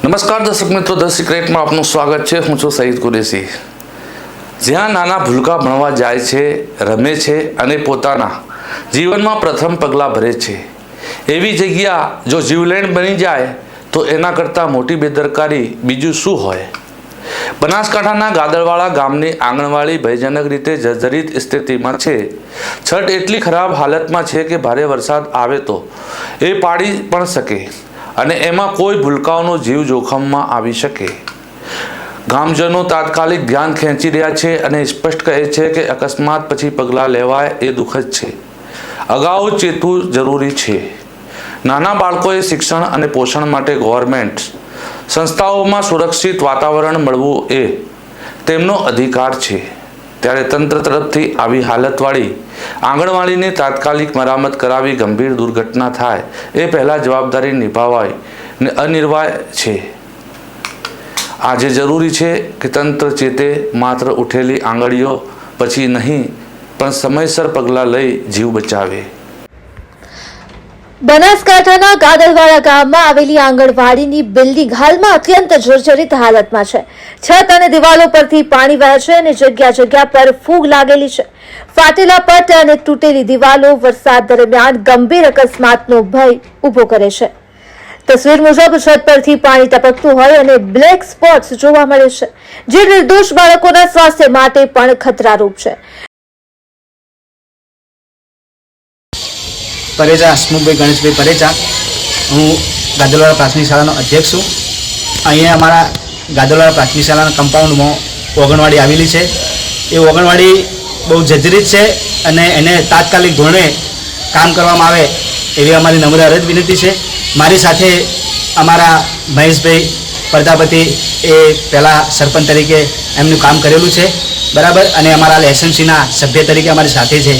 નમસ્કાર દર્શક મિત્રો, ધ સિક્રેટમાં આપનું સ્વાગત છે। હું છું સઈદ કુરેશી। જ્યાં નાના ભૂલકા ભણવા જાય છે, રમે છે અને પોતાના જીવનમાં પ્રથમ પગલાં ભરે છે, એવી જગ્યા જો જીવલેણ બની જાય તો એના કરતાં મોટી બેદરકારી બીજું શું હોય। બનાસકાંઠાના ગાદળવાડા ગામની આંગણવાડી ભયજનક રીતે જર્જરિત સ્થિતિમાં છે। છત એટલી ખરાબ હાલતમાં છે કે ભારે વરસાદ આવે તો એ પાડી પણ શકે અને એમાં કોઈ ભૂલકાઓનો જીવ જોખમમાં આવી શકે। ગામજનો તાત્કાલિક ધ્યાન ખેંચી રહ્યા છે અને સ્પષ્ટ કહે છે કે અકસ્માત પછી પગલાં લેવાય એ દુઃખદ છે। અગાઉ ચેતવું જરૂરી છે। નાના બાળકોએ શિક્ષણ અને પોષણ માટે ગવર્મેન્ટ સંસ્થાઓમાં સુરક્ષિત વાતાવરણ મળવું એ તેમનો અધિકાર છે, ત્યારે તંત્ર તરફથી આવી હાલતવાળી આંગણવાડીની તાત્કાલિક મરામત કરાવી ગંભીર દુર્ઘટના થાય એ પહેલાં જવાબદારી નિભાવાય ને અનિવાર્ય છે। આજે જરૂરી છે કે તંત્ર ચેતે, માત્ર ઉઠેલી આંગળીઓ પછી નહીં પણ સમયસર પગલાં લઈ જીવ બચાવે। બનાસકાંઠાના ગાદળવાડા ગામમાં આવેલી આંગણવાડીની બિલ્ડિંગ હાલમાં અત્યંત જર્જરિત હાલતમાં છે। છત અને દિવાલો પરથી પાણી વહે છે અને જગ્યા જગ્યા પર ફૂગ લાગેલી છે। ફાટેલા પટ અને તૂટેલી દિવાલો વરસાદ દરમિયાન ગંભીર અકસ્માતનો ભય ઊભો કરે છે। તસવીર મુજબ છત પરથી પાણી ટપકતું હોય અને બ્લેક સ્પોટ્સ જોવા મળે છે, જે નિર્દોષ બાળકોના સ્વાસ્થ્ય માટે પણ ખતરારૂપ છે। પરેજા હસમુખભાઈ ગણેશભાઈ પરેજા, હું ગાદળવાડા પ્રાથમિક શાળાનો અધ્યક્ષ છું। અહીંયા અમારા ગાદળવાડા પ્રાથમિક શાળાના કમ્પાઉન્ડમાં ઓગણવાડી આવેલી છે। એ ઓગણવાડી બહુ જર્જરિત છે અને એને તાત્કાલિક ધોરણે કામ કરવામાં આવે એવી અમારી નમ્ર અરજ વિનંતી છે। મારી સાથે અમારા મહેશભાઈ પ્રજાપતિ એ પહેલાં સરપંચ તરીકે એમનું કામ કરેલું છે, બરાબર, અને અમારા એસએમસીના સભ્ય તરીકે અમારી સાથે છે।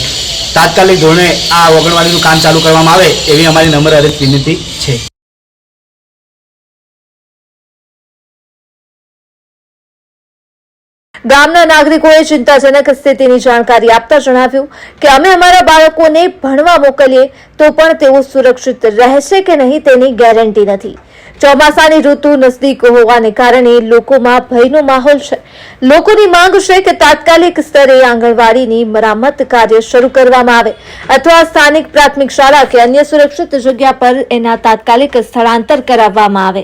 તાત્કાલિક ધોરણે આ ઓગણવાડીનું કામ ચાલુ કરવામાં આવે એવી અમારી નમ્ર અરજ વિનંતી છે। ગામના નાગરિકોએ ચિંતાજનક સ્થિતિની જાણકારી આપતા જણાવ્યું કે અમે અમારા બાળકોને ભણવા મોકલીએ તો પણ તેઓ સુરક્ષિત રહેશે કે નહીં તેની ગેરંટી નથી। ચોમાસાની ઋતુ નજદીક હોવાને કારણે લોકોમાં ભયનો માહોલ છે। લોકોની માંગ છે કે તાત્કાલિક સ્તરે આંગણવાડીની મરામત કાર્ય શરૂ કરવામાં આવે અથવા સ્થાનિક પ્રાથમિક શાળા કે અન્ય સુરક્ષિત જગ્યા પર એના તાત્કાલિક સ્થળાંતર કરાવવામાં આવે।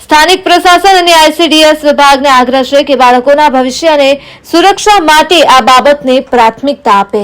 સ્થાનિક પ્રશાસન અને આઈસીડીએસ વિભાગને આગ્રહ છે કે બાળકોના ભવિષ્ય અને સુરક્ષા માટે આ બાબતને પ્રાથમિકતા આપે।